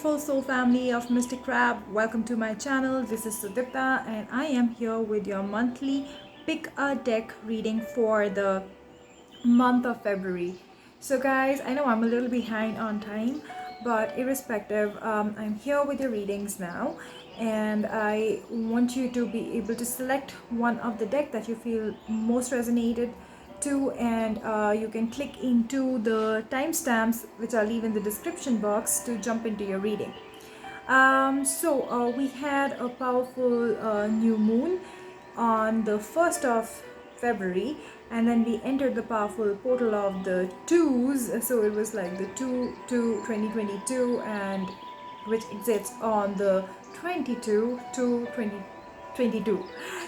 beautiful soul family of Mystic Crab. Welcome to my channel. This is Sudipta and I am here with your monthly pick a deck reading for the month of February. So guys, I know I'm a little behind on time, but irrespective, I'm here with your readings now, and I want you to be able to select one of the deck that you feel most resonated to, and you can click into the timestamps which I'll leave in the description box to jump into your reading. We had a powerful new moon on the 1st of February, and then we entered the powerful portal of the twos. So it was like the 2 to 2022, and which exits on the 22 to 2022.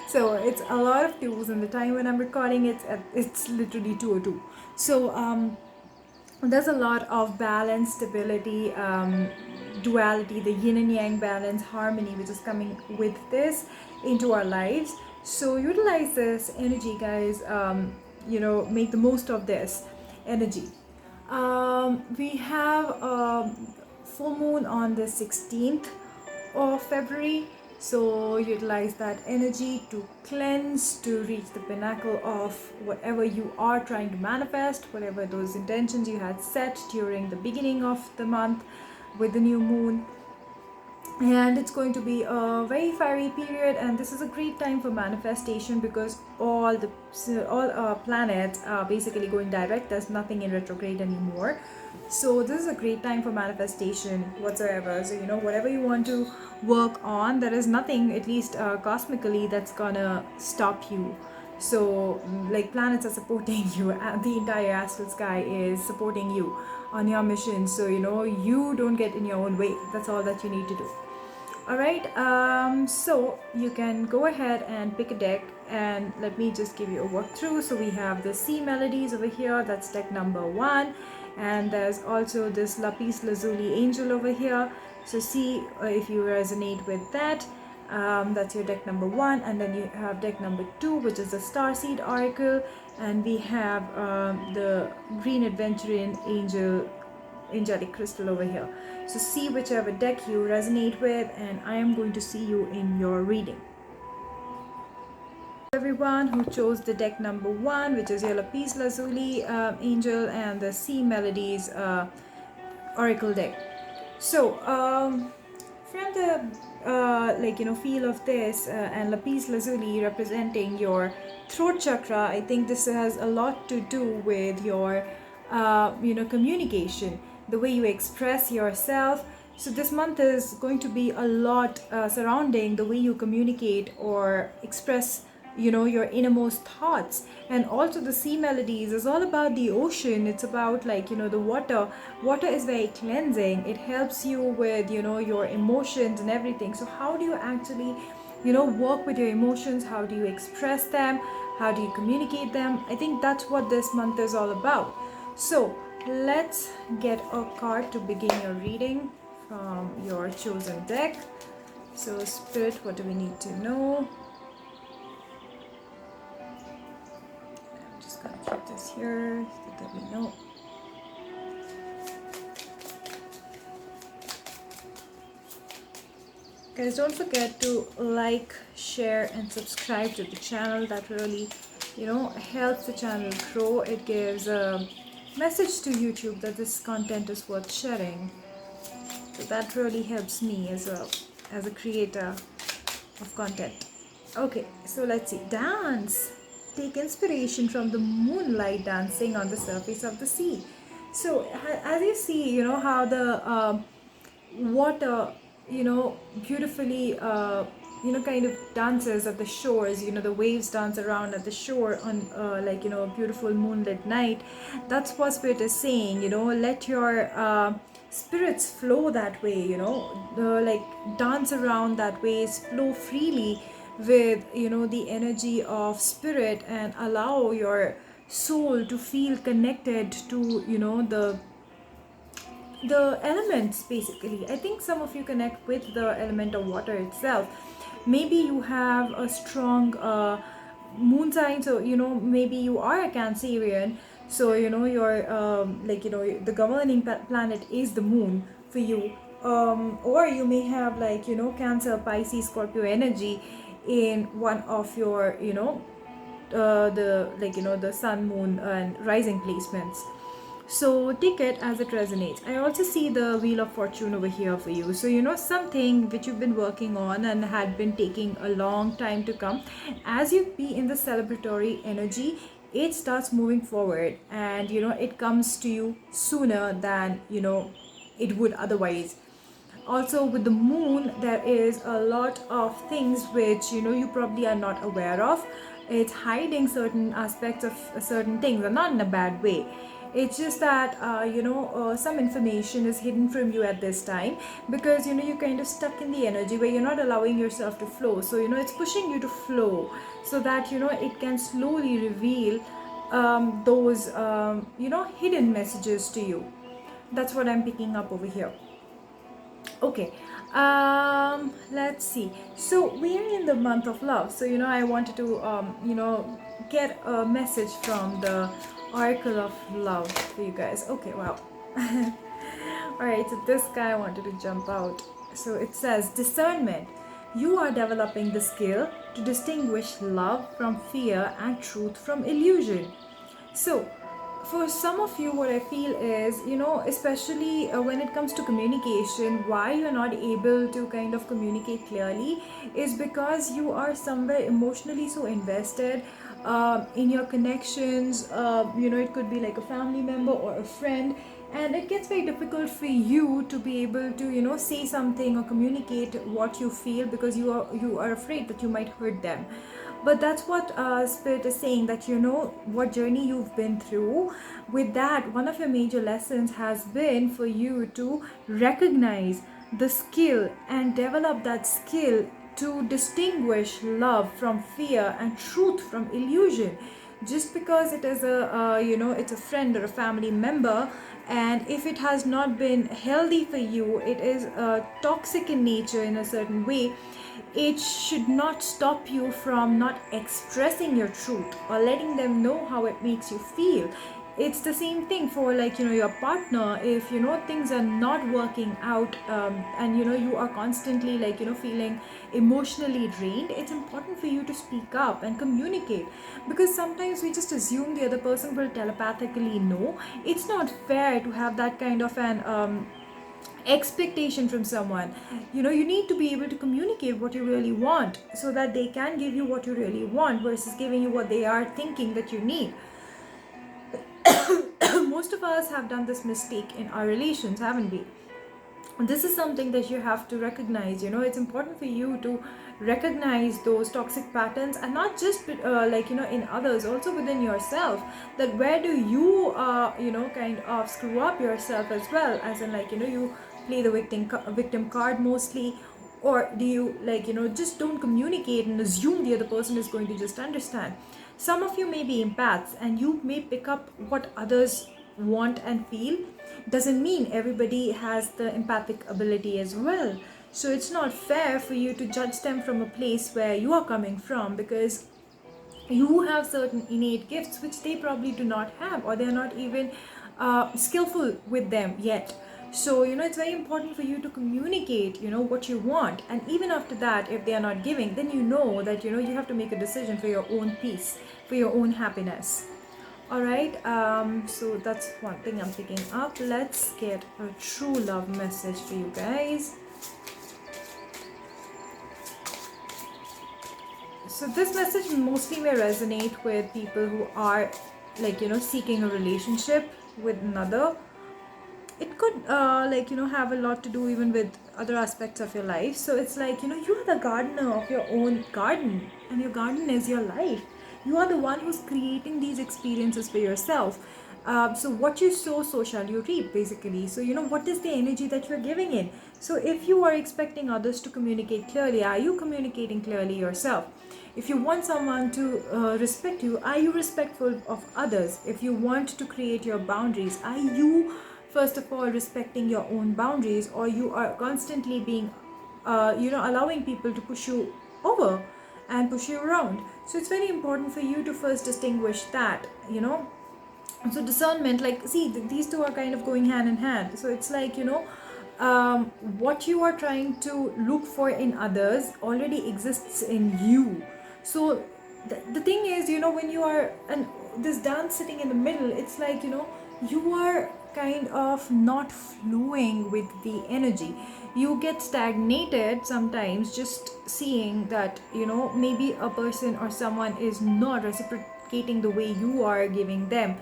So it's a lot of twos, and the time when I'm recording it's literally 2:02. So there's a lot of balance, stability, duality, the yin and yang balance, harmony, which is coming with this into our lives. So utilize this energy, guys. Make the most of this energy. We have full moon on the 16th of February. So utilize that energy to cleanse, to reach the pinnacle of whatever you are trying to manifest, whatever those intentions you had set during the beginning of the month with the new moon. And it's going to be a very fiery period, and this is a great time for manifestation because all planets are basically going direct. There's nothing in retrograde anymore. So this is a great time for manifestation whatsoever. So whatever you want to work on, there is nothing, at least cosmically, that's gonna stop you. So like planets are supporting you, and the entire astral sky is supporting you on your mission. So you don't get in your own way. That's all that you need to do. Alright, so you can go ahead and pick a deck, and let me just give you a walkthrough. So we have the Sea Melodies over here, that's deck number 1, and there's also this Lapis Lazuli Angel over here. So see if you resonate with that. That's your deck number 1, and then you have deck number 2, which is the Startseed Oracle, and we have the Green Adventurine Angelic Crystal over here. So see whichever deck you resonate with, and I am going to see you in your reading. Everyone who chose the deck number 1, which is your Lapis Lazuli Angel and the Sea Melodies Oracle deck. So from the feel of this and Lapis Lazuli representing your throat chakra, I think this has a lot to do with your communication, the way you express yourself. So this month is going to be a lot surrounding the way you communicate or express your innermost thoughts. And also the Sea Melodies is all about the ocean. It's about the water is very cleansing. It helps you with your emotions and everything. So how do you actually work with your emotions? How do you express them? How do you communicate them? I think that's what this month is all about. So let's get a card to begin your reading from your chosen deck. So Spirit, what do we need to know? I'm just gonna keep this here so that we know. Guys, don't forget to like, share and subscribe to the channel. That really helps the channel grow. It gives a message to YouTube that this content is worth sharing. So that really helps me as well as a creator of content. Okay, so let's see. Dance. Take inspiration from the moonlight dancing on the surface of the sea. So as you see, how the water beautifully kind of dances at the shores. The waves dance around at the shore on a beautiful moonlit night. That's what Spirit is saying. Let your spirits flow that way. Dance around that way, flow freely with the energy of Spirit, and allow your soul to feel connected to the elements. Basically, I think some of you connect with the element of water itself. Maybe you have a strong moon sign, so maybe you are a Cancerian. So your the governing planet is the moon for you. or you may have like, Cancer, Pisces, Scorpio energy in one of your, the like, the sun, moon, and rising placements. So take it as it resonates. I also see the Wheel of Fortune over here for you. So, something which you've been working on and had been taking a long time to come, as you be in the celebratory energy, it starts moving forward, and it comes to you sooner than it would otherwise. Also with the moon, there is a lot of things which you probably are not aware of. It's hiding certain aspects of certain things, and not in a bad way. It's just that some information is hidden from you at this time, because you're kind of stuck in the energy where you're not allowing yourself to flow. So it's pushing you to flow, so that it can slowly reveal those hidden messages to you. That's what I'm picking up over here. Okay, let's see. So we are in the month of love. So I wanted to get a message from the Oracle of Love for you guys. Okay, wow. All right, so this guy I wanted to jump out. So it says discernment. You are developing the skill to distinguish love from fear and truth from illusion. So for some of you, what I feel is, especially when it comes to communication, why you're not able to kind of communicate clearly is because you are somewhere emotionally so invested in your connections. It could be like a family member or a friend, and it gets very difficult for you to be able to say something or communicate what you feel, because you are afraid that you might hurt them. But that's what Spirit is saying, that what journey you've been through. With that, one of your major lessons has been for you to recognize the skill and develop that skill to distinguish love from fear and truth from illusion. Just because it is it's a friend or a family member, and if it has not been healthy for you, it is toxic in nature in a certain way, it should not stop you from not expressing your truth or letting them know how it makes you feel. It's the same thing for like your partner. If things are not working out, and you are constantly like feeling emotionally drained, it's important for you to speak up and communicate, because sometimes we just assume the other person will telepathically know. It's not fair to have that kind of an expectation from someone. You need to be able to communicate what you really want, so that they can give you what you really want versus giving you what they are thinking that you need. Most of us have done this mistake in our relations, haven't we? This is something that you have to recognize. It's important for you to recognize those toxic patterns, and not just in others, also within yourself, that where do you kind of screw up yourself as well, as in like you play the victim card mostly, or do you just don't communicate and assume the other person is going to just understand. Some of you may be empaths, and you may pick up what others want and feel. Doesn't mean everybody has the empathic ability as well. So it's not fair for you to judge them from a place where you are coming from, because you have certain innate gifts which they probably do not have, or they're not even skillful with them yet. So it's very important for you to communicate what you want, and even after that, if they are not giving, then that you have to make a decision for your own peace, for your own happiness. All right, so that's one thing I'm picking up. Let's get a true love message for you guys. So this message mostly may resonate with people who are seeking a relationship with another. It could have a lot to do even with other aspects of your life. So it's like you are the gardener of your own garden, and your garden is your life. You are the one who's creating these experiences for yourself. So what you sow, so shall you reap, basically. So what is the energy that you're giving in? So if you are expecting others to communicate clearly, are you communicating clearly yourself? If you want someone to respect you, are you respectful of others? If you want to create your boundaries, are you first of all respecting your own boundaries, or you are constantly being allowing people to push you over and push you around? So it's very important for you to first distinguish that. So discernment, like, see, these two are kind of going hand in hand. So it's like what you are trying to look for in others already exists in you. So the thing is, when you are, and this dance sitting in the middle, it's like, you are kind of not flowing with the energy. You get stagnated sometimes just seeing that, maybe a person or someone is not reciprocating the way you are giving them.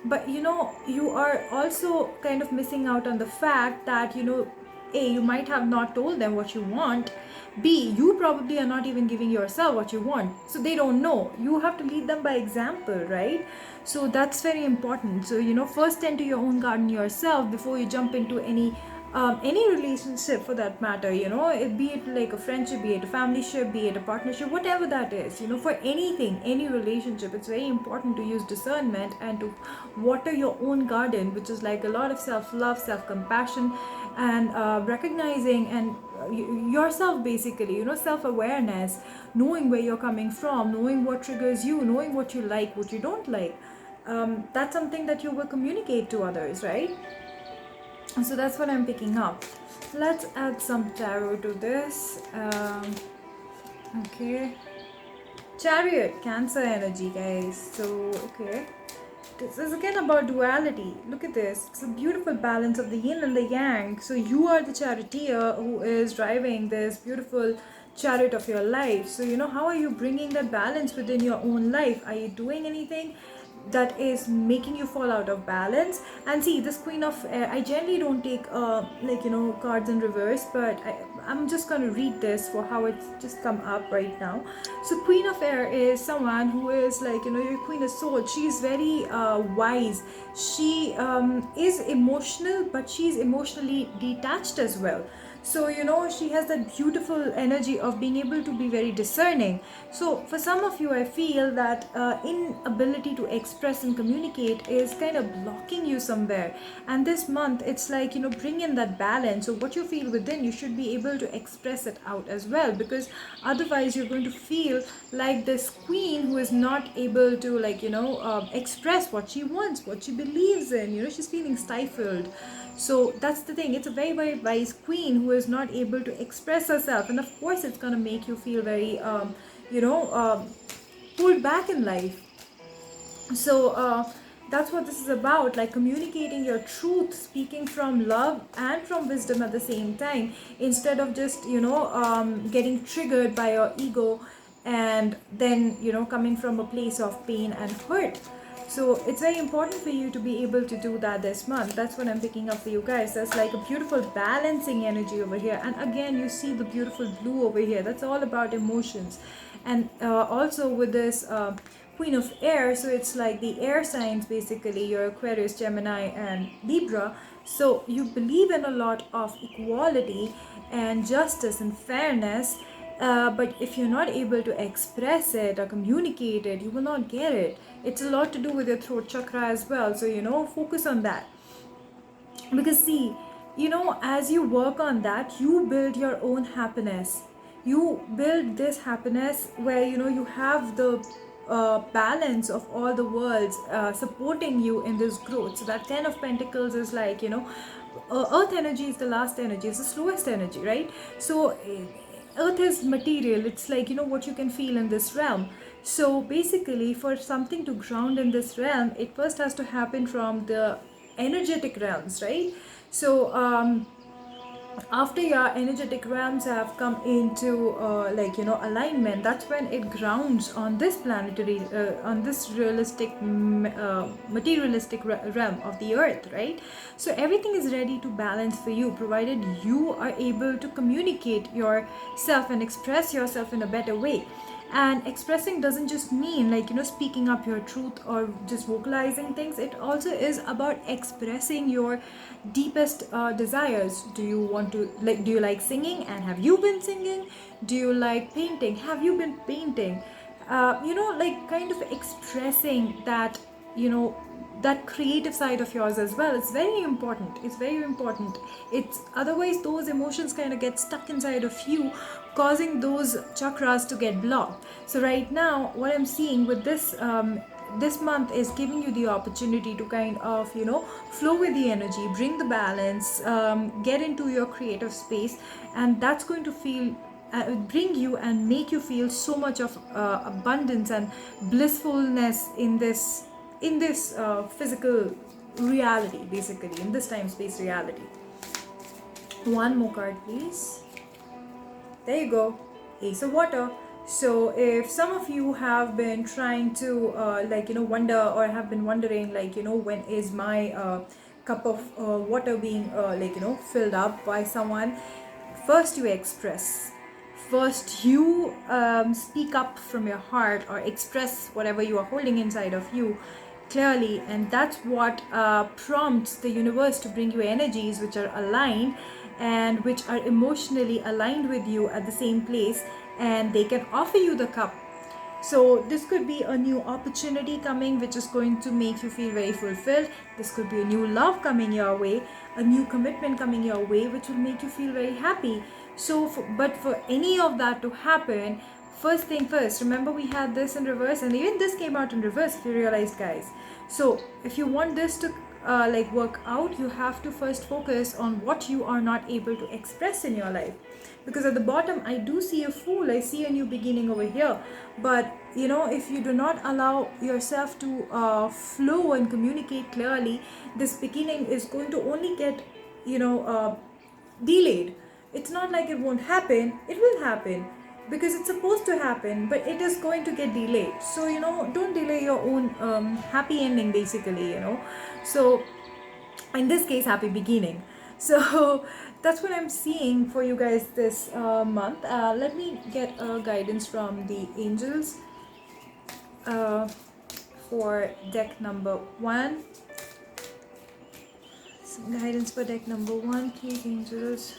But you are also kind of missing out on the fact that, A, you might have not told them what you want. B, you probably are not even giving yourself what you want. So they don't know. You have to lead them by example, right? So that's very important. So, first tend to your own garden yourself before you jump into any relationship for that matter, be it like a friendship, be it a family ship, be it a partnership, whatever that is, for anything, any relationship, it's very important to use discernment and to water your own garden, which is like a lot of self-love, self-compassion, and recognizing and yourself, basically, self-awareness, knowing where you're coming from, knowing what triggers you, knowing what you like, what you don't like. That's something that you will communicate to others, right? So that's what I'm picking up. Let's add some tarot to this. Okay, Chariot, Cancer energy, guys. So okay, this is again about duality. Look at this. It's a beautiful balance of the yin and the yang. So you are the charioteer who is driving this beautiful chariot of your life. So how are you bringing that balance within your own life? Are you doing anything that is making you fall out of balance? And see, this Queen of Air, I generally don't take cards in reverse, but I'm just going to read this for how it's just come up right now. So Queen of Air is someone who is like, your Queen of Swords. She's very wise. She is emotional, but she's emotionally detached as well. So she has that beautiful energy of being able to be very discerning. So for some of you, I feel that inability to express and communicate is kind of blocking you somewhere. And this month, it's like, bring in that balance. So what you feel within, you should be able to express it out as well, because otherwise you're going to feel like this queen who is not able to express what she wants, what she believes in. She's feeling stifled. So that's the thing. It's a very, very wise queen who is not able to express herself, and of course it's going to make you feel very pulled back in life. So that's what this is about, like communicating your truth, speaking from love and from wisdom at the same time, instead of just getting triggered by your ego, and then coming from a place of pain and hurt. So it's very important for you to be able to do that this month. That's what I'm picking up for you guys. There's like a beautiful balancing energy over here, and again you see the beautiful blue over here. That's all about emotions. And also with this Queen of Air, so it's like the air signs, basically your Aquarius, Gemini and Libra. So you believe in a lot of equality and justice and fairness, but if you're not able to express it or communicate it, you will not get it. It's a lot to do with your throat chakra as well. So focus on that, because see, as you work on that, you build your own happiness. You build this happiness where you have the balance of all the worlds supporting you in this growth. So that 10 of Pentacles is like, earth energy is the last energy, it's the slowest energy, right? So earth is material. It's like, what you can feel in this realm. So basically, for something to ground in this realm, it first has to happen from the energetic realms, right? So after your energetic realms have come into alignment, that's when it grounds on this planetary on this realistic materialistic realm of the earth, right? So everything is ready to balance for you, provided you are able to communicate yourself and express yourself in a better way. And expressing doesn't just mean speaking up your truth or just vocalizing things. It also is about expressing your deepest desires. Do you like singing, and have you been singing? Do you like painting? Have you been painting? Kind of expressing that, that creative side of yours as well. It's very important. It's otherwise those emotions kind of get stuck inside of you, causing those chakras to get blocked. So right now what I'm seeing with this this month is giving you the opportunity to kind of, you know, flow with the energy, bring the balance, get into your creative space, and that's going to feel bring you and make you feel so much of abundance and blissfulness in this physical reality, basically in this time space reality. One more card, please. There you go, Ace of Water. So if some of you have been trying to like, you know, wonder, or have been wondering, like, you know, when is my cup of water being like, you know, filled up by someone, first you express, first you speak up from your heart, or express whatever you are holding inside of you clearly, and that's what prompts the universe to bring you energies which are aligned and which are emotionally aligned with you at the same place, and they can offer you the cup. So this could be a new opportunity coming which is going to make you feel very fulfilled. This could be a new love coming your way, a new commitment coming your way, which will make you feel very happy. So but for any of that to happen, first thing first, remember we had this in reverse, and even this came out in reverse, if you realized, guys. So if you want this to like work out, you have to first focus on what you are not able to express in your life. Because at the bottom I do see a Fool, I see a new beginning over here, but you know, if you do not allow yourself to flow and communicate clearly, this beginning is going to only get, you know, delayed. It's not like it won't happen, it will happen, because it's supposed to happen, but it is going to get delayed. So you know, don't delay your own happy ending, basically, you know. So in this case, happy beginning. So that's what I'm seeing for you guys this month. Let me get guidance from the angels for deck number 1. Some guidance for deck number 1, please, angels.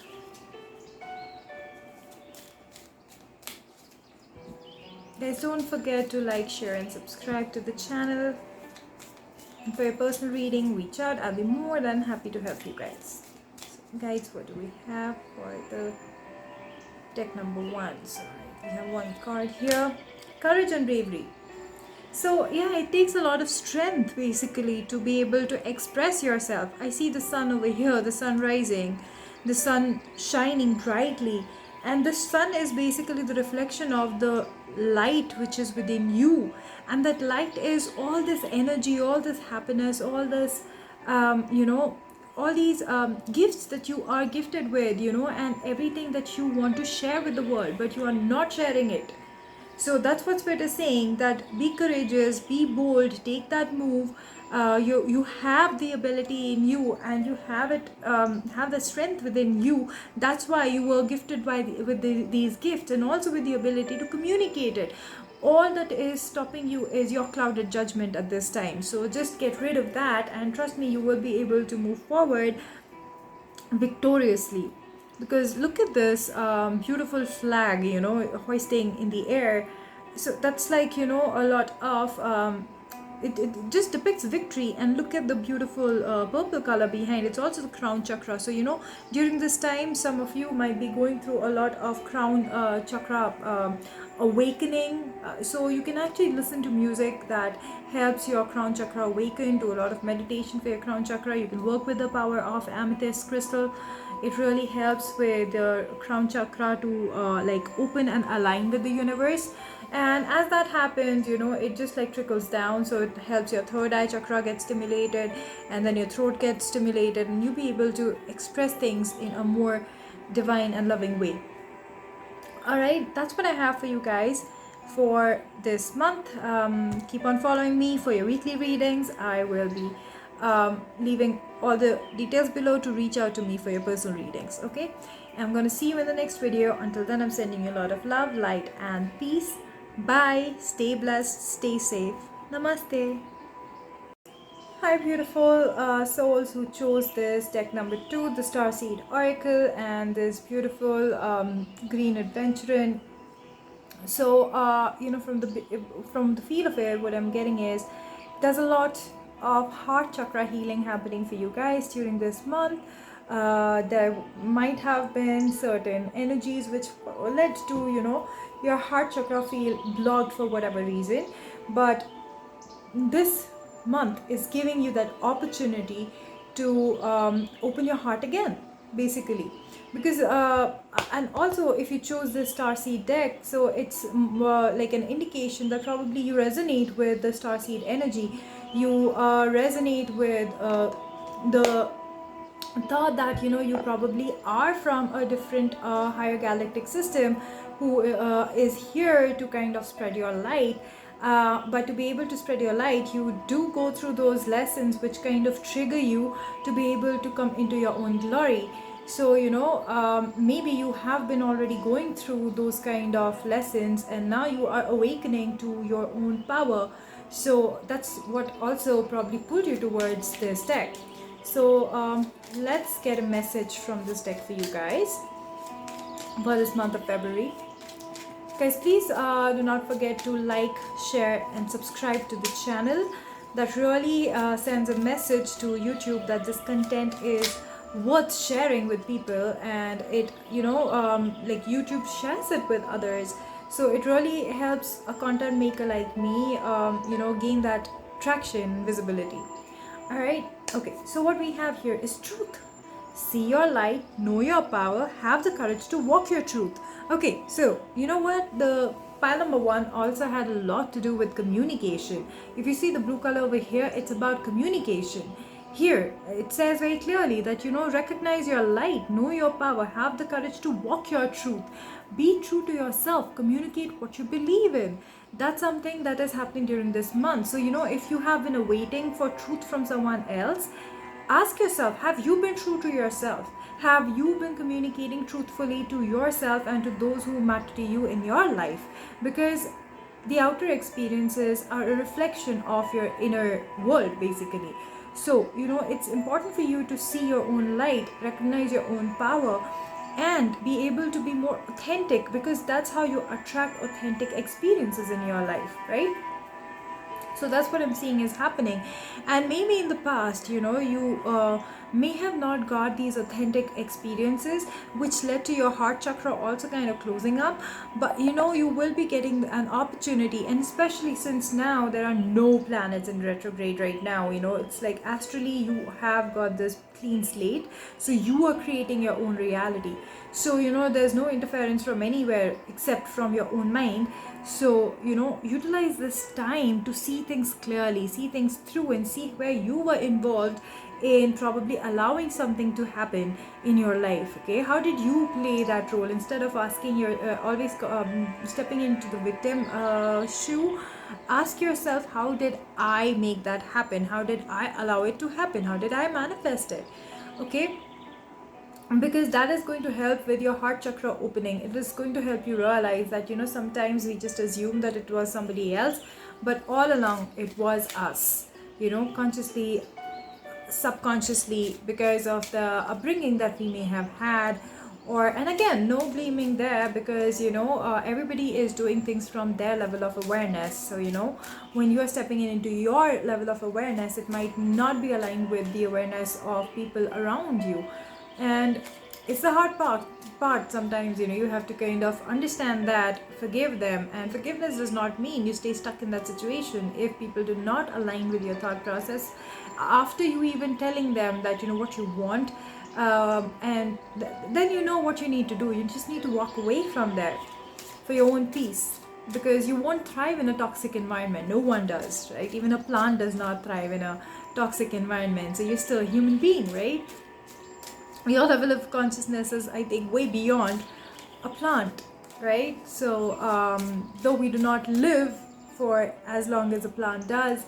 Guys, don't forget to like, share and subscribe to the channel. And for your personal reading, reach out. I'll be more than happy to help you guys. So, guys, what do we have for the deck number 1? So we have one card here, courage and bravery. So yeah, it takes a lot of strength basically to be able to express yourself. I see the sun over here, the sun rising, the sun shining brightly, and the sun is basically the reflection of the light which is within you, and that light is all this energy, all this happiness, all this you know, all these gifts that you are gifted with, you know, and everything that you want to share with the world, but you are not sharing it. So that's what Spirit is saying, that be courageous, be bold, take that move. You have the ability in you, and you have it, have the strength within you. That's why you were gifted with these gifts, and also with the ability to communicate it. All that is stopping you is your clouded judgment at this time. So just get rid of that, and trust me, you will be able to move forward victoriously. Because look at this beautiful flag, you know, hoisting in the air. So that's like, you know, a lot of it just depicts victory. And look at the beautiful purple color behind. It's also the crown chakra. So you know, during this time, some of you might be going through a lot of crown chakra awakening. So you can actually listen to music that helps your crown chakra awaken, do a lot of meditation for your crown chakra. You can work with the power of amethyst crystal. It really helps with the crown chakra to like open and align with the universe. And as that happens, you know, it just like trickles down. So it helps your third eye chakra get stimulated, and then your throat gets stimulated, and you'll be able to express things in a more divine and loving way. Alright, that's what I have for you guys for this month. Keep on following me for your weekly readings. I will be leaving all the details below to reach out to me for your personal readings. Okay, I'm going to see you in the next video. Until then, I'm sending you a lot of love, light and peace. Bye. Stay blessed, stay safe. Namaste. Hi beautiful souls who chose this deck number 2, the Starseed Oracle, and this beautiful green Adventurine. So you know, from the feel of it, what I'm getting is there's a lot of heart chakra healing happening for you guys during this month. There might have been certain energies which led to, you know, your heart chakra feel blocked for whatever reason, but this month is giving you that opportunity to open your heart again, basically. Because and also, if you chose the Starseed deck, so it's like an indication that probably you resonate with the Starseed energy. You resonate with the thought that you probably are from a different higher galactic system who is here to kind of spread your light. But to be able to spread your light, you do go through those lessons which kind of trigger you to be able to come into your own glory. So maybe you have been already going through those kind of lessons, and now you are awakening to your own power. So that's what also probably pulled you towards this deck. So let's get a message from this deck for you guys for this month of February. Guys, please do not forget to like, share and subscribe to the channel. That really sends a message to YouTube that this content is worth sharing with people, and it like YouTube shares it with others. So it really helps a content maker like me gain that traction, visibility. All right. Okay, so what we have here is truth. See your light, know your power, have the courage to walk your truth. Okay, so you know what? The pile number 1 also had a lot to do with communication. If you see the blue color over here, it's about communication. Here, it says very clearly that recognize your light, know your power, have the courage to walk your truth. Be true to yourself, communicate what you believe in. That's something that is happening during this month. So if you have been awaiting for truth from someone else, ask yourself, have you been true to yourself? Have you been communicating truthfully to yourself and to those who matter to you in your life? Because the outer experiences are a reflection of your inner world, basically. So it's important for you to see your own light, recognize your own power, and be able to be more authentic, because that's how you attract authentic experiences in your life, right? So that's what I'm seeing is happening. And maybe in the past you may have not got these authentic experiences, which led to your heart chakra also kind of closing up. But you will be getting an opportunity, and especially since now there are no planets in retrograde right now, it's like astrally you have got this clean slate, so you are creating your own reality. So there's no interference from anywhere except from your own mind. So utilize this time to see things clearly, see things through, and see where you were involved in probably allowing something to happen in your life. Okay, how did you play that role? Instead of asking your always stepping into the victim shoe, ask yourself, how did I make that happen? How did I allow it to happen? How did I manifest it? Okay, because that is going to help with your heart chakra opening. It is going to help you realize that sometimes we just assume that it was somebody else, but all along it was us, consciously, subconsciously, because of the upbringing that we may have had. And again, no blaming there, because everybody is doing things from their level of awareness. So when you are stepping into your level of awareness, it might not be aligned with the awareness of people around you. And it's the hard part sometimes. You have to kind of understand that, forgive them. And forgiveness does not mean you stay stuck in that situation if people do not align with your thought process after you even telling them that what you want. Then what you need to do. You just need to walk away from there for your own peace, because you won't thrive in a toxic environment. No one does, right? Even a plant does not thrive in a toxic environment. So you're still a human being, right? Your level of consciousness is, I think, way beyond a plant, right? So though we do not live for as long as a plant does,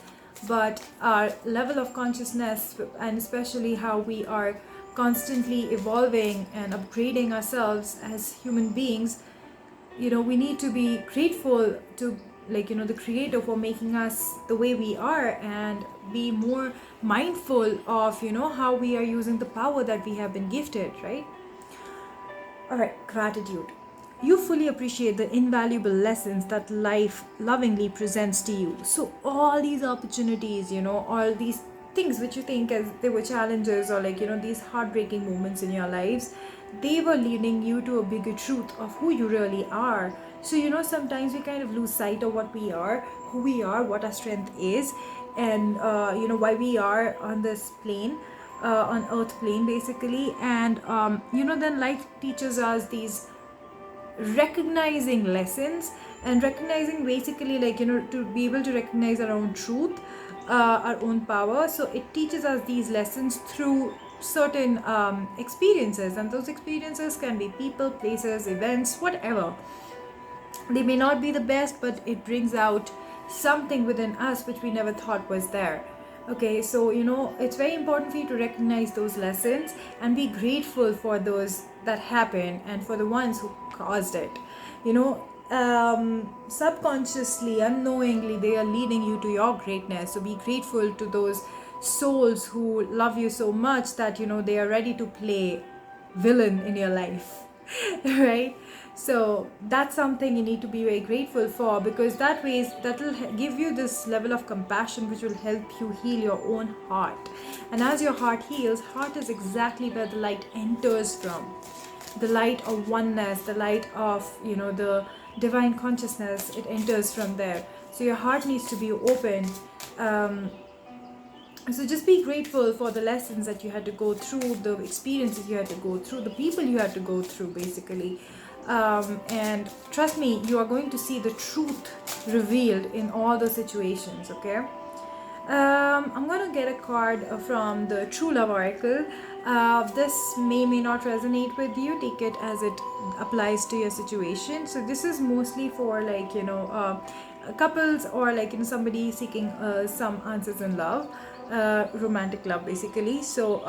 but our level of consciousness, and especially how we are constantly evolving and upgrading ourselves as human beings, we need to be grateful to the creator for making us the way we are, and be more mindful of how we are using the power that we have been gifted, right? All right, gratitude. You fully appreciate the invaluable lessons that life lovingly presents to you. So all these opportunities, all these things which you think as they were challenges, or these heartbreaking moments in your lives, they were leading you to a bigger truth of who you really are. So sometimes we kind of lose sight of what we are, who we are, what our strength is, and why we are on this plane, on earth plane basically. And then life teaches us these recognizing lessons, and recognizing basically, like, to be able to recognize our own truth, our own power. So it teaches us these lessons through certain experiences, and those experiences can be people, places, events, whatever. They may not be the best, but it brings out something within us which we never thought was there. Okay, so it's very important for you to recognize those lessons and be grateful for those that happen and for the ones who caused it. Subconsciously, unknowingly, they are leading you to your greatness. So be grateful to those souls who love you so much that they are ready to play villain in your life. Right? So that's something you need to be very grateful for, because that will give you this level of compassion which will help you heal your own heart. And as your heart heals, heart is exactly where the light enters from, the light of oneness, the light of the divine consciousness. It enters from there. So your heart needs to be open. So just be grateful for the lessons that you had to go through, the experiences you had to go through, the people you had to go through, basically. And trust me, you are going to see the truth revealed in all the situations, okay? I'm gonna get a card from the True Love Oracle. This may not resonate with you. Take it as it applies to your situation. So this is mostly for, like, couples, or like somebody seeking some answers in love, romantic love basically. So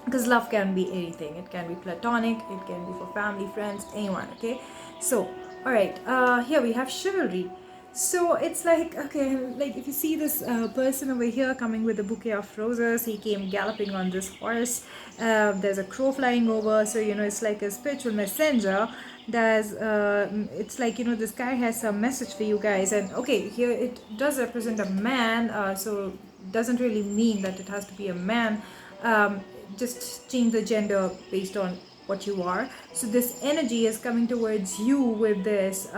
because love can be anything. It can be platonic, it can be for family, friends, anyone. Okay, so all right, here we have chivalry. So it's like, okay, like if you see this person over here coming with a bouquet of roses, he came galloping on this horse. There's a crow flying over, so it's like a spiritual messenger. There's it's like this guy has some message for you guys. And okay, here it does represent a man, so doesn't really mean that it has to be a man. Just change the gender based on what you are. So this energy is coming towards you with this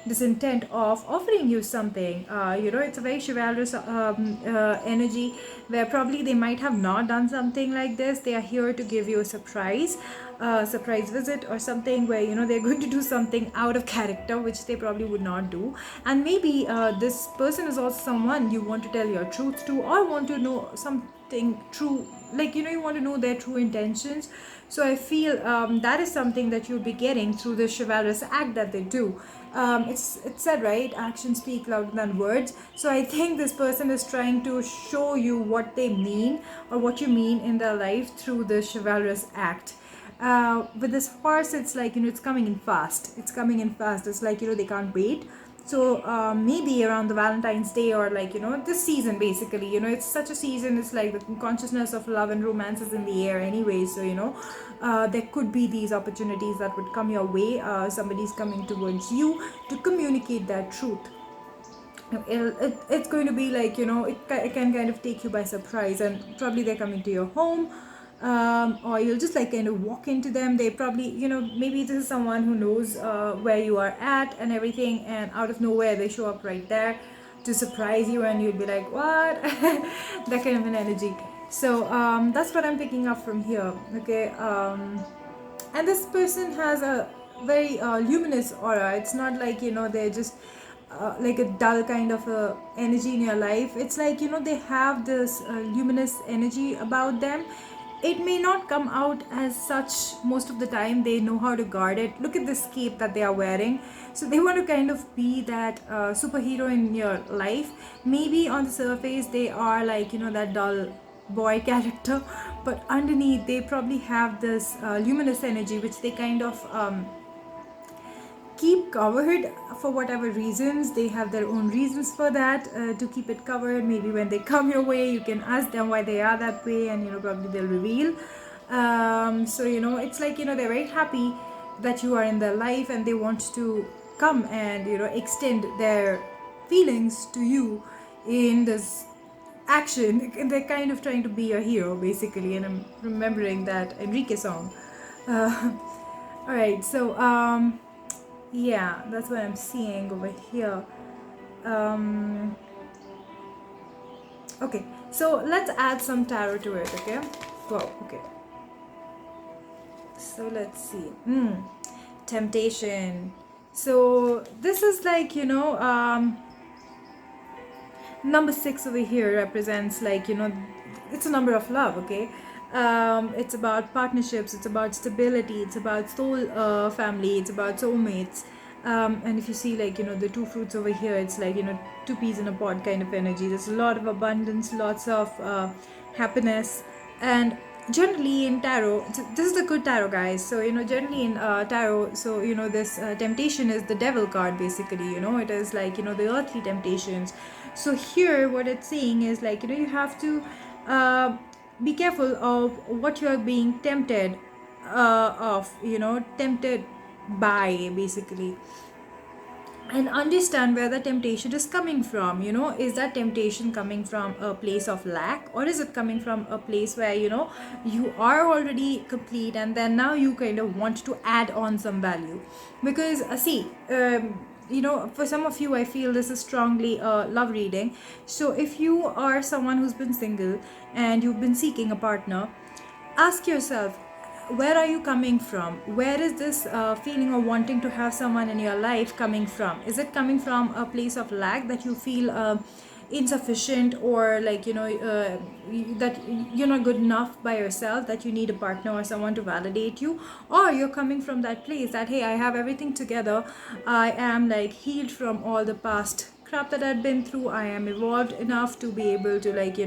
this intent of offering you something. It's a very chivalrous energy, where probably they might have not done something like this. They are here to give you a surprise visit or something, where they're going to do something out of character which they probably would not do. And maybe this person is also someone you want to tell your truth to, or want to know something true, like you want to know their true intentions. So I feel that is something that you'll be getting through the chivalrous act that they do. It's said, right, actions speak louder than words. So I think this person is trying to show you what they mean, or what you mean in their life, through the chivalrous act. With this horse, it's like it's coming in fast. It's like they can't wait. So maybe around the Valentine's Day, or like this season, basically, it's such a season. It's like the consciousness of love and romance is in the air anyway. So there could be these opportunities that would come your way. Somebody's coming towards you to communicate that truth. It's going to be like it can kind of take you by surprise, and probably they're coming to your home. Or you'll just like kind of walk into them. They probably maybe this is someone who knows where you are at and everything, and out of nowhere they show up right there to surprise you, and you'll be like, what? That kind of an energy. So that's what I'm picking up from here. Okay. And this person has a very luminous aura. It's not like they're just like a dull kind of energy in your life. It's like they have this luminous energy about them. It may not come out as such most of the time. They know how to guard it. Look at this cape that they are wearing. So they want to kind of be that superhero in your life. Maybe on the surface they are like that dull boy character, but underneath they probably have this luminous energy which they kind of keep covered for whatever reasons. They have their own reasons for that, to keep it covered. Maybe when they come your way, you can ask them why they are that way, and probably they'll reveal. So it's like they're very happy that you are in their life, and they want to come and extend their feelings to you in this action. They're kind of trying to be your hero basically. And I'm remembering that Enrique song. All right, so Yeah, that's what I'm seeing over here. Um, okay, so let's add some tarot to it, okay? Wow, okay. So let's see. Temptation. So this is like, number 6 over here represents, like, it's a number of love, okay? It's about partnerships, it's about stability, it's about soul family, it's about soulmates. And if you see, like, the two fruits over here, it's like, two peas in a pod kind of energy. There's a lot of abundance, lots of happiness. And generally in tarot, this is the good tarot, guys. So generally in tarot, so this temptation is the devil card, basically. It is like, the earthly temptations. So here what it's saying is, like, you have to be careful of what you are being tempted of, tempted by, basically, and understand where the temptation is coming from. Is that temptation coming from a place of lack, or is it coming from a place where you are already complete, and then now you kind of want to add on some value? Because see, for some of you, I feel this is strongly a love reading. So if you are someone who's been single and you've been seeking a partner, ask yourself, where are you coming from? Where is this feeling of wanting to have someone in your life coming from? Is it coming from a place of lack, that you feel insufficient, or like, that you're not good enough by yourself, that you need a partner or someone to validate you? Or you're coming from that place that, hey, I have everything together, I am like healed from all the past crap that I'd been through, I am evolved enough to be able to, like,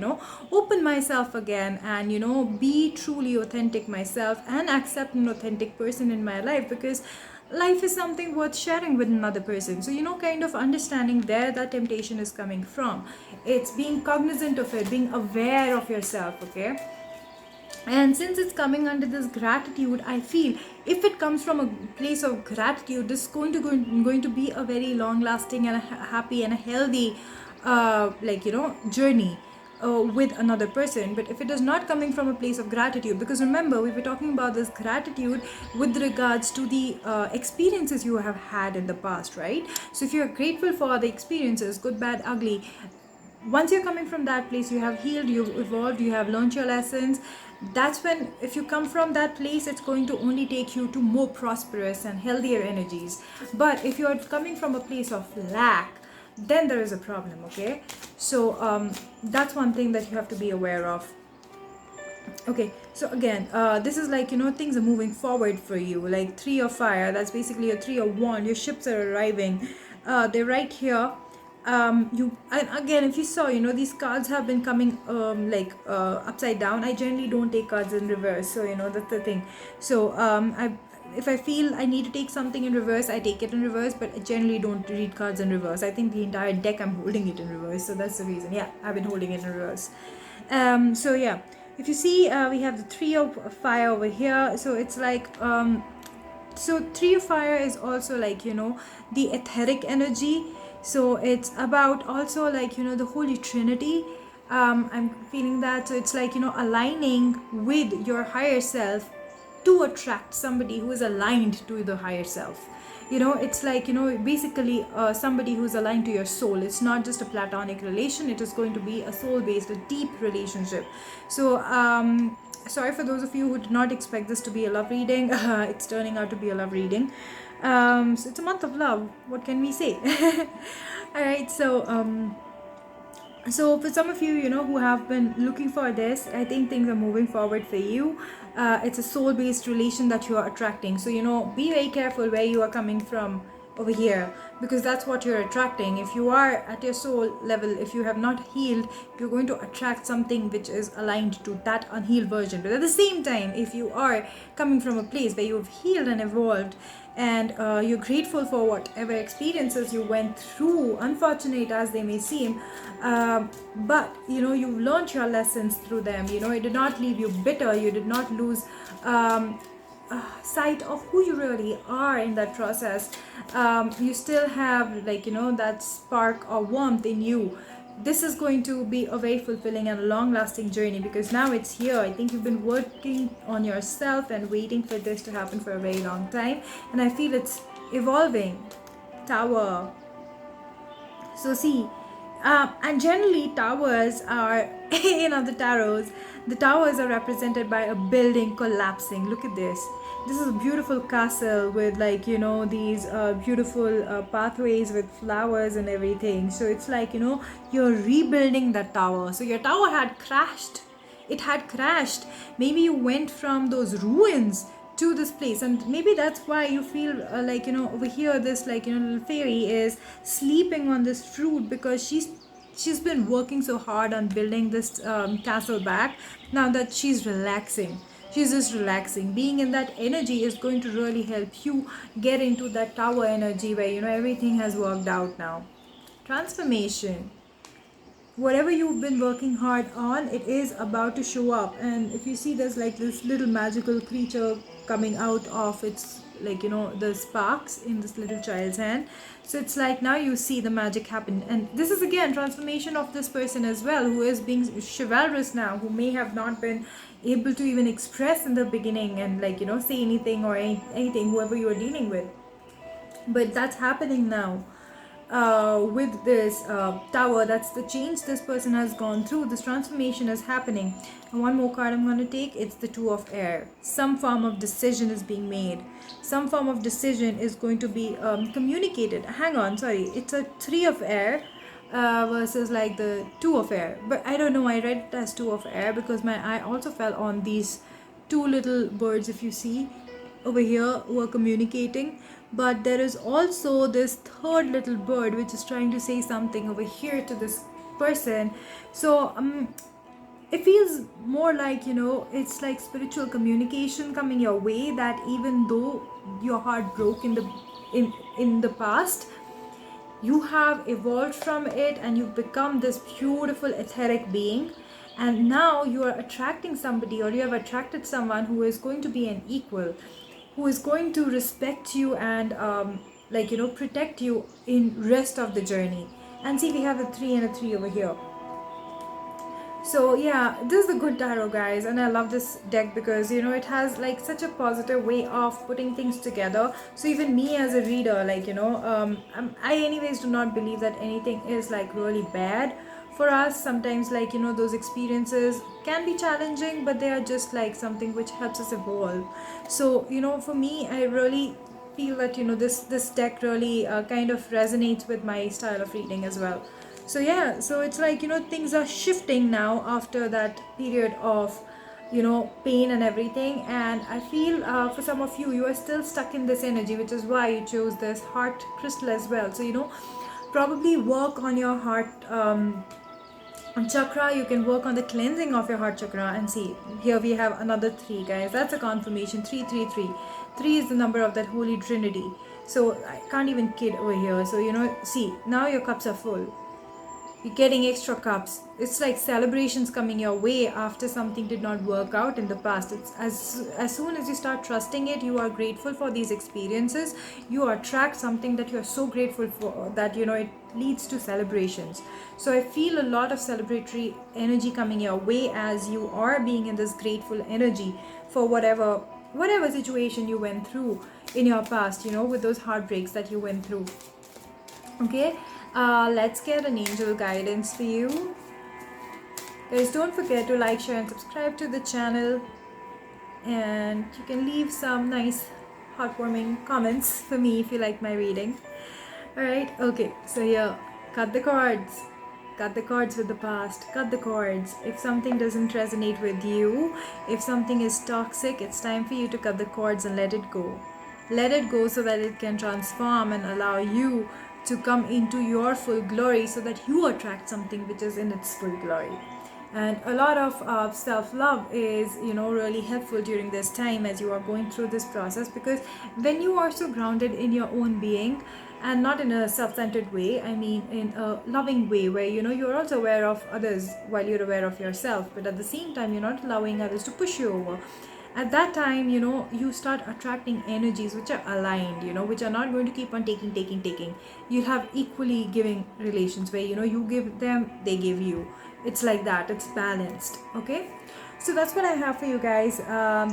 open myself again, and be truly authentic myself, and accept an authentic person in my life, because life is something worth sharing with another person. So kind of understanding where that temptation is coming from. It's being cognizant of it, being aware of yourself, okay? And since it's coming under this gratitude, I feel if it comes from a place of gratitude, this is going to be a very long lasting and a happy and a healthy journey with another person. But if it is not coming from a place of gratitude, because remember, we were talking about this gratitude with regards to the experiences you have had in the past, right? So if you're grateful for the experiences, good, bad, ugly, once you're coming from that place, you have healed, you've evolved, you have learned your lessons. That's when, if you come from that place, it's going to only take you to more prosperous and healthier energies. But if you're coming from a place of lack, then there is a problem, okay? So that's one thing that you have to be aware of. Okay, so again, this is like, things are moving forward for you, like 3 of fire. That's basically a 3 of wand. Your ships are arriving, they're right here. You, and again, if you saw, these cards have been coming upside down. I generally don't take cards in reverse, so that's the thing. So if I feel I need to take something in reverse, I take it in reverse, but I generally don't read cards in reverse. I think the entire deck, I'm holding it in reverse, so that's the reason. Yeah, I've been holding it in reverse. So yeah, if you see, we have the 3 of fire over here. So it's like, so 3 of fire is also like, the etheric energy. So it's about also, like, the Holy Trinity. I'm feeling that. So it's like, aligning with your higher self to attract somebody who is aligned to the higher self. It's like, basically somebody who's aligned to your soul. It's not just a platonic relation, it is going to be a soul based, a deep relationship. So sorry for those of you who did not expect this to be a love reading. It's turning out to be a love reading. So it's a month of love, what can we say? All right, so for some of you, who have been looking for this, I think things are moving forward for you. It's a soul-based relation that you are attracting. So be very careful where you are coming from over here, because that's what you're attracting. If you are at your soul level, if you have not healed, you're going to attract something which is aligned to that unhealed version. But at the same time, if you are coming from a place where you've healed and evolved, and you're grateful for whatever experiences you went through, unfortunate as they may seem, but you've learned your lessons through them. It did not leave you bitter, you did not lose sight of who you really are in that process. You still have, like, that spark or warmth in you. This is going to be a very fulfilling and long lasting journey, because now it's here. I think you've been working on yourself and waiting for this to happen for a very long time, and I feel it's evolving, Tower. So see, and generally towers are in other tarots. The towers are represented by a building collapsing. Look at this. This is a beautiful castle with like these beautiful pathways with flowers and everything. So it's like you're rebuilding that tower. So your tower had crashed. It had crashed. Maybe you went from those ruins to this place, and maybe that's why you feel like over here this like little fairy is sleeping on this fruit, because she's been working so hard on building this castle back. Now that she's relaxing, she's just relaxing. Being in that energy is going to really help you get into that tower energy where everything has worked out now. Transformation. Whatever you've been working hard on, it is about to show up. And if you see, there's like this little magical creature coming out of its like the sparks in this little child's hand. So it's like now you see the magic happen, and this is again transformation of this person as well, who is being chivalrous now, who may have not been able to even express in the beginning and like say anything or anything, whoever you are dealing with, but that's happening now with this tower. That's the change this person has gone through. This transformation is happening. And one more card I'm going to take, it's the Two of Air. Some form of decision is being made. Some form of decision is going to be communicated. Hang on, sorry, it's a Three of Air versus like the Two of Air, but I don't know, I read it as Two of Air because my eye also fell on these two little birds, if you see over here, who are communicating. But there is also this third little bird which is trying to say something over here to this person. So it feels more like it's like spiritual communication coming your way, that even though your heart broke in the past, you have evolved from it and you've become this beautiful etheric being, and now you are attracting somebody, or you have attracted someone who is going to be an equal, who is going to respect you and protect you in rest of the journey. And see, we have a 3 and a 3 over here. So yeah, this is a good tarot, guys, and I love this deck because it has like such a positive way of putting things together. So even me as a reader, like I anyways do not believe that anything is like really bad for us. Sometimes like those experiences can be challenging, but they are just like something which helps us evolve. So for me, I really feel that this deck really kind of resonates with my style of reading as well. So yeah, so it's like things are shifting now after that period of pain and everything. And I feel for some of you are still stuck in this energy, which is why you chose this heart crystal as well. So probably work on your heart chakra. You can work on the cleansing of your heart chakra. And see, here we have another 3, guys. That's a confirmation. 333. 3 is the number of that holy trinity. So I can't even kid over here. So see, now your cups are full. You're getting extra cups. It's like celebrations coming your way after something did not work out in the past. It's as soon as you start trusting it, you are grateful for these experiences, you attract something that you're so grateful for, that it leads to celebrations. So I feel a lot of celebratory energy coming your way as you are being in this grateful energy for whatever situation you went through in your past, with those heartbreaks that you went through. Okay, let's get an angel guidance for you. Guys, don't forget to like, share and subscribe to the channel, and you can leave some nice heartwarming comments for me if you like my reading. Alright, okay, so here, cut the cords. Cut the cords with the past. Cut the cords. If something doesn't resonate with you, if something is toxic, it's time for you to cut the cords and let it go. Let it go so that it can transform and allow you to come into your full glory, so that you attract something which is in its full glory. And a lot of self-love is really helpful during this time as you are going through this process, because when you are so grounded in your own being, and not in a self-centered way, I mean in a loving way, where you're also aware of others while you're aware of yourself, but at the same time you're not allowing others to push you over. At that time, you start attracting energies which are aligned, which are not going to keep on taking. You'll have equally giving relations where you give them, they give you. It's like that, it's balanced. Okay, so that's what I have for you guys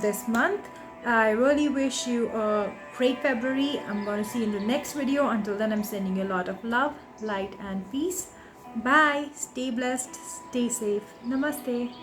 this month. I really wish you a great February. I'm going to see you in the next video. Until then, I'm sending you a lot of love, light, and peace. Bye. Stay blessed. Stay safe. Namaste.